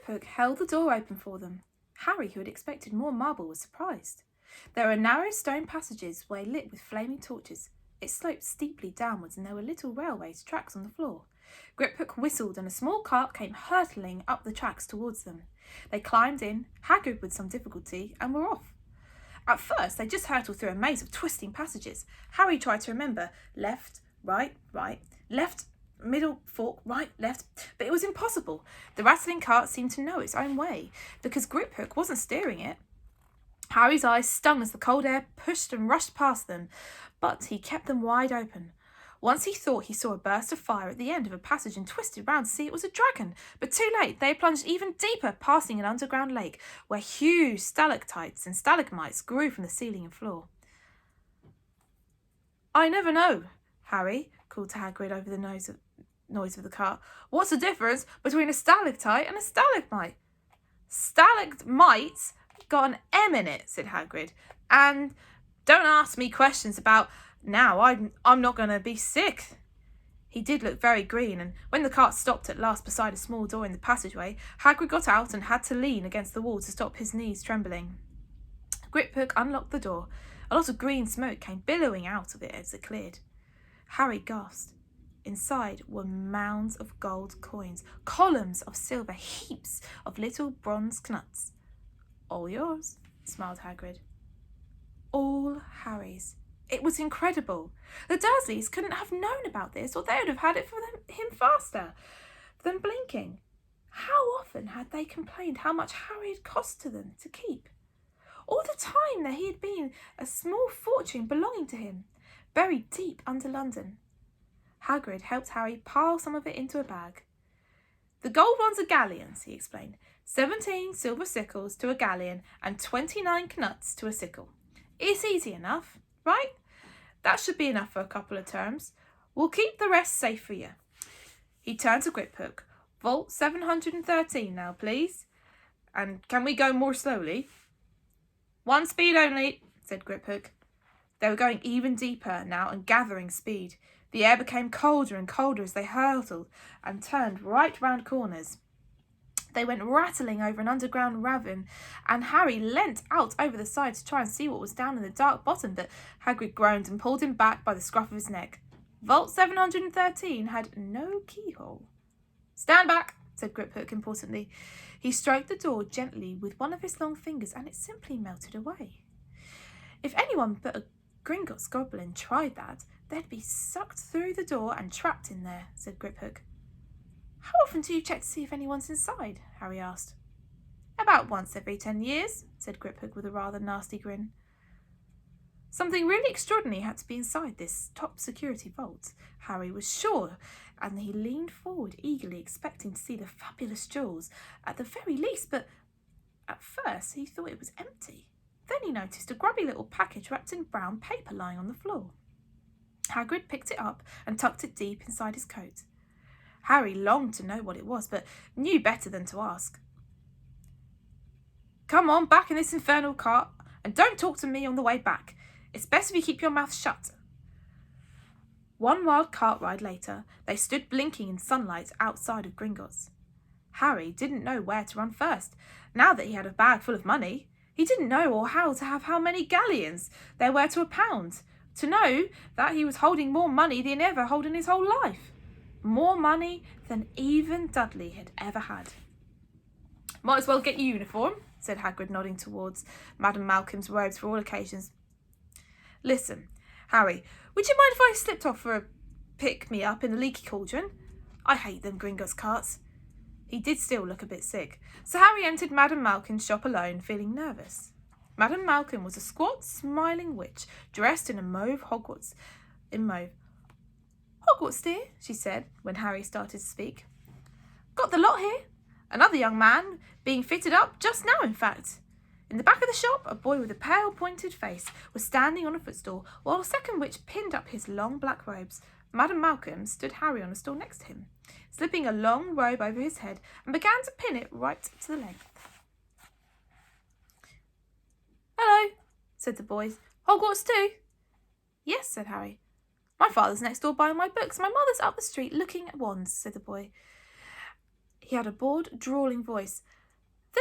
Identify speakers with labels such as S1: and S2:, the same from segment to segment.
S1: Griphook held the door open for them. Harry, who had expected more marble, was surprised. There were narrow stone passages lit with flaming torches. It sloped steeply downwards, and there were little railway tracks on the floor. Griphook whistled, and a small cart came hurtling up the tracks towards them. They climbed in, Hagrid with some difficulty, and were off. At first, they just hurtled through a maze of twisting passages. Harry tried to remember left, right, left, middle, fork, right, left, but it was impossible. The rattling cart seemed to know its own way, because Griphook wasn't steering it. Harry's eyes stung as the cold air pushed and rushed past them, but he kept them wide open. Once he thought he saw a burst of fire at the end of a passage and twisted round to see it was a dragon, but too late. They plunged even deeper, passing an underground lake where huge stalactites and stalagmites grew from the ceiling and floor. "I never know," Harry called to Hagrid over the noise of the cart. "What's the difference between a stalactite and a stalagmite?" "Stalagmite's got an M in it," said Hagrid. "And don't ask me questions about now. I'm not going to be sick." He did look very green, and when the cart stopped at last beside a small door in the passageway, Hagrid got out and had to lean against the wall to stop his knees trembling. Griphook unlocked the door. A lot of green smoke came billowing out of it as it cleared. Harry gasped. Inside were mounds of gold coins, columns of silver, heaps of little bronze knuts. "All yours," smiled Hagrid. All Harry's. It was incredible. The Dursleys couldn't have known about this, or they would have had it for him faster than blinking. How often had they complained how much Harry had cost to them to keep? All the time there he had been a small fortune belonging to him, buried deep under London. Hagrid helped Harry pile some of it into a bag. "The gold ones are galleons," he explained. 17 silver sickles to a galleon and 29 knuts to a sickle. It's easy enough, right? That should be enough for a couple of terms. We'll keep the rest safe for you." He turned to Griphook. "Vault 713 now, please. And can we go more slowly?" "One speed only," said Griphook. They were going even deeper now and gathering speed. The air became colder and colder as they hurtled and turned right round corners. They went rattling over an underground ravine, and Harry leant out over the side to try and see what was down in the dark bottom, but Hagrid groaned and pulled him back by the scruff of his neck. Vault 713 had no keyhole. "Stand back," said Griphook importantly. He stroked the door gently with one of his long fingers, and it simply melted away. If anyone but a Gringotts goblin tried that, they'd be sucked through the door and trapped in there, said Griphook. "How often do you check to see if anyone's inside?" Harry asked. "About once every 10 years, said Griphook with a rather nasty grin. Something really extraordinary had to be inside this top security vault, Harry was sure, and he leaned forward eagerly, expecting to see the fabulous jewels at the very least, but at first he thought it was empty. Then he noticed a grubby little package wrapped in brown paper lying on the floor. Hagrid picked it up and tucked it deep inside his coat. Harry longed to know what it was, but knew better than to ask. "Come on, back in this infernal cart, and don't talk to me on the way back. It's best if you keep your mouth shut." One wild cart ride later, they stood blinking in sunlight outside of Gringotts. Harry didn't know where to run first, now that he had a bag full of money. He didn't know or how to have how many galleons there were to a pound, to know that he was holding more money than he ever held in his whole life. More money than even Dudley had ever had. "Might as well get your uniform," said Hagrid, nodding towards Madame Malcolm's robes for all occasions. "Listen, Harry, would you mind if I slipped off for a pick-me-up in the leaky cauldron? I hate them Gringotts carts." He did still look a bit sick, so Harry entered Madame Malcolm's shop alone, feeling nervous. Madame Malcolm was a squat, smiling witch, dressed in mauve. "Hogwarts, dear," she said, when Harry started to speak. "Got the lot here. Another young man being fitted up just now, in fact." In the back of the shop, a boy with a pale, pointed face was standing on a footstool, while a second witch pinned up his long black robes. Madame Malcolm stood Harry on a stool next to him, slipping a long robe over his head, and began to pin it right to the length. "Hello," said the boy. "Hogwarts too?" "Yes," said Harry. "My father's next door buying my books. My mother's up the street looking at wands," said the boy. He had a bored, drawling voice.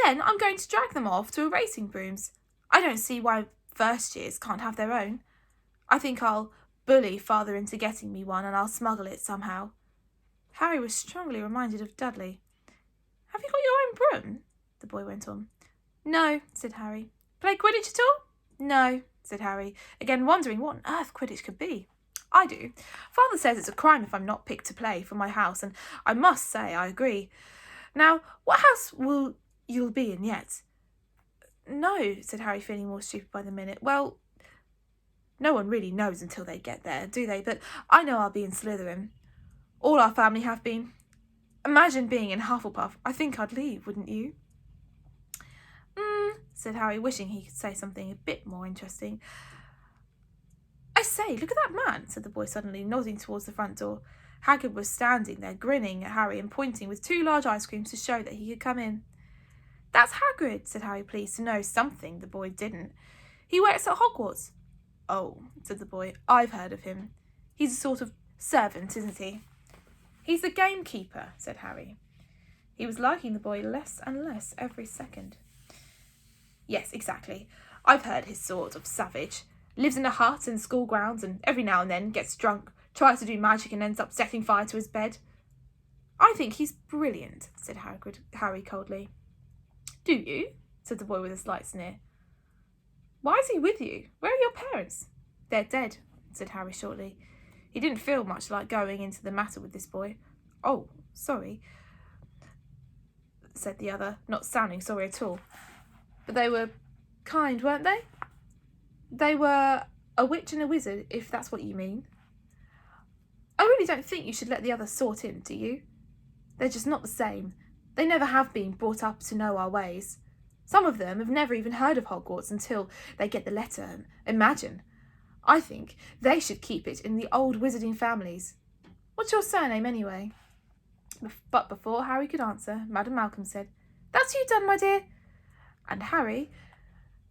S1: Then I'm going to drag them off to a racing brooms. I don't see why first years can't have their own. I think I'll bully Father into getting me one and I'll smuggle it somehow. Harry was strongly reminded of Dudley. Have you got your own broom? The boy went on. No, said Harry. Play Quidditch at all? No, said Harry, again wondering what on earth Quidditch could be. I do. Father says it's a crime if I'm not picked to play for my house, and I must say I agree. Now, what house will you be in yet? No, said Harry, feeling more stupid by the minute. Well, no one really knows until they get there, do they? But I know I'll be in Slytherin. All our family have been. Imagine being in Hufflepuff. I think I'd leave, wouldn't you? Said Harry, wishing he could say something a bit more interesting. I say, look at that man, said the boy suddenly, nodding towards the front door. Hagrid was standing there, grinning at Harry and pointing with 2 large ice creams to show that he could come in. That's Hagrid, said Harry, pleased to know something the boy didn't. He works at Hogwarts. Oh, said the boy, I've heard of him. He's a sort of servant, isn't he? He's the gamekeeper, said Harry. He was liking the boy less and less every second. Yes, exactly. I've heard his sort of savage. Lives in a hut in school grounds and every now and then gets drunk, tries to do magic and ends up setting fire to his bed. I think he's brilliant, said Harry coldly. Do you? Said the boy with a slight sneer. Why is he with you? Where are your parents? They're dead, said Harry shortly. He didn't feel much like going into the matter with this boy. Oh, sorry, said the other, not sounding sorry at all. But they were kind, weren't they? They were a witch and a wizard, if that's what you mean. I really don't think you should let the others sort in, do you? They're just not the same. They never have been brought up to know our ways. Some of them have never even heard of Hogwarts until they get the letter. Imagine. I think they should keep it in the old wizarding families. What's your surname, anyway? But before Harry could answer, Madam Malcolm said, That's you done, my dear. And Harry,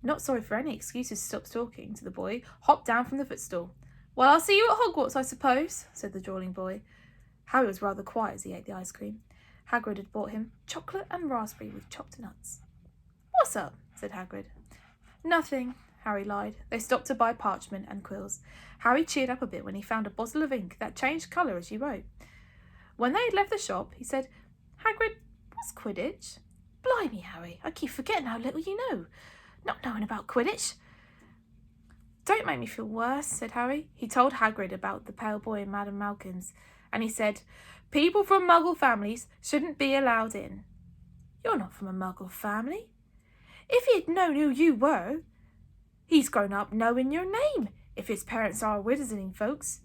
S1: not sorry for any excuses to stop talking to the boy, hopped down from the footstool. Well, I'll see you at Hogwarts, I suppose, said the drawling boy. Harry was rather quiet as he ate the ice cream. Hagrid had bought him chocolate and raspberry with chopped nuts. What's up? Said Hagrid. Nothing, Harry lied. They stopped to buy parchment and quills. Harry cheered up a bit when he found a bottle of ink that changed colour as you wrote. When they had left the shop, he said, Hagrid, what's Quidditch? Blimey, Harry, I keep forgetting how little you know. Not knowing about Quidditch. Don't make me feel worse, said Harry. He told Hagrid about the pale boy in Madam Malcolm's, and he said, People from Muggle families shouldn't be allowed in. You're not from a Muggle family. If he had known who you were, he's grown up knowing your name, if his parents are wizarding folks.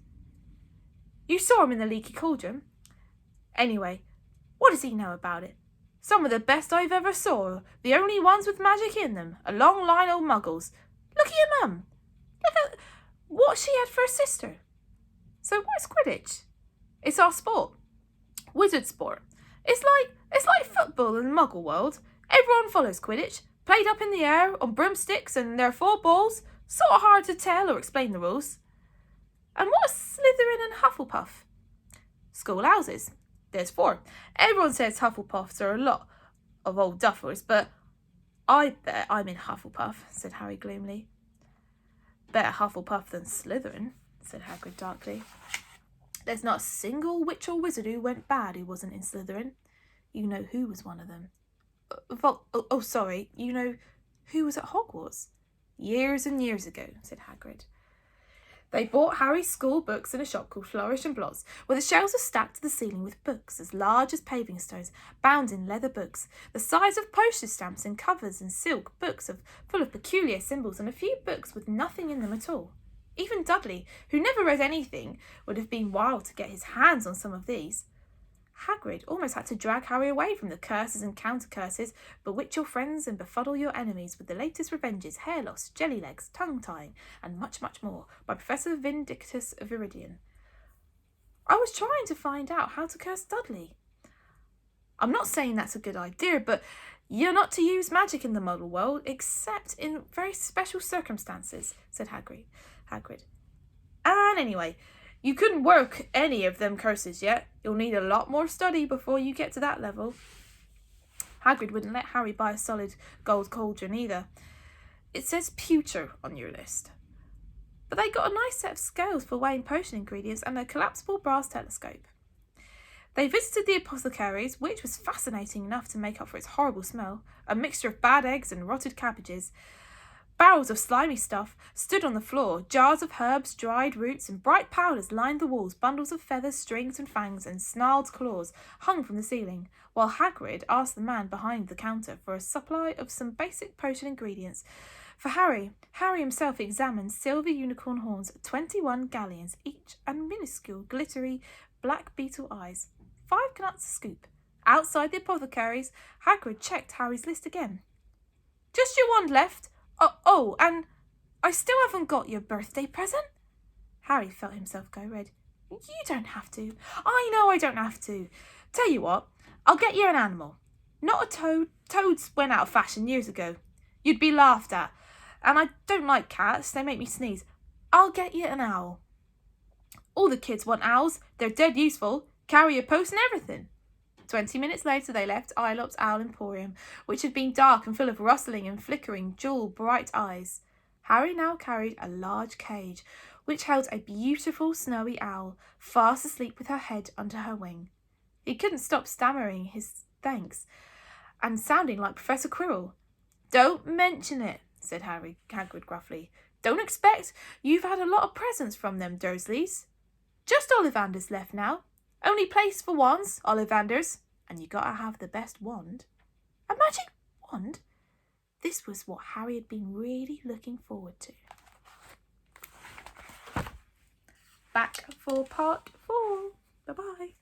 S1: You saw him in the Leaky Cauldron. Anyway, what does he know about it? Some of the best I've ever saw, the only ones with magic in them, a long line of muggles. Look at your mum. Look at what she had for a sister. So what's Quidditch? It's our sport. Wizard sport. It's like football in the muggle world. Everyone follows Quidditch, played up in the air on broomsticks, and there are 4 balls. Sort of hard to tell or explain the rules. And what's Slytherin and Hufflepuff? School houses. There's 4. Everyone says Hufflepuffs are a lot of old duffers, but I bet I'm in Hufflepuff, said Harry gloomily. Better Hufflepuff than Slytherin, said Hagrid darkly. There's not a single witch or wizard who went bad who wasn't in Slytherin. You know who was one of them. Sorry, you know who was at Hogwarts? Years and years ago, said Hagrid. They bought Harry's school books in a shop called Flourish and Blots, where the shelves were stacked to the ceiling with books as large as paving stones, bound in leather books, the size of postage stamps in covers and silk, books full of peculiar symbols, and a few books with nothing in them at all. Even Dudley, who never read anything, would have been wild to get his hands on some of these. Hagrid almost had to drag Harry away from the curses and counter-curses, bewitch your friends and befuddle your enemies with the latest revenges, hair loss, jelly legs, tongue-tying, and much, much more, by Professor Vindictus Viridian. I was trying to find out how to curse Dudley. I'm not saying that's a good idea, but you're not to use magic in the Muggle world, except in very special circumstances, said Hagrid. And anyway, you couldn't work any of them curses yet. You'll need a lot more study before you get to that level. Hagrid wouldn't let Harry buy a solid gold cauldron either. It says pewter on your list. But they got a nice set of scales for weighing potion ingredients and a collapsible brass telescope. They visited the apothecary's, which was fascinating enough to make up for its horrible smell, a mixture of bad eggs and rotted cabbages. Barrels of slimy stuff stood on the floor, jars of herbs, dried roots, and bright powders lined the walls, bundles of feathers, strings and fangs, and snarled claws hung from the ceiling, while Hagrid asked the man behind the counter for a supply of some basic potion ingredients. For Harry himself examined silver unicorn horns, 21 galleons each, and minuscule, glittery, black beetle eyes. 5 nuts a scoop. Outside the apothecary's, Hagrid checked Harry's list again. Just your wand left. Oh, and I still haven't got your birthday present. Harry felt himself go red. You don't have to. I know I don't have to. Tell you what, I'll get you an animal. Not a toad. Toads went out of fashion years ago. You'd be laughed at. And I don't like cats. They make me sneeze. I'll get you an owl. All the kids want owls. They're dead useful. Carry a post and everything. 20 minutes later they left Aelop's Owl Emporium, which had been dark and full of rustling and flickering jewel-bright eyes. Harry now carried a large cage, which held a beautiful snowy owl, fast asleep with her head under her wing. He couldn't stop stammering his thanks, and sounding like Professor Quirrell. Don't mention it, said Hagrid gruffly. Don't expect you've had a lot of presents from them Dursleys. Just Ollivanders left now. Only place for wands, Ollivanders, and you gotta have the best wand. A magic wand? This was what Harry had been really looking forward to. Back for part 4. Bye-bye.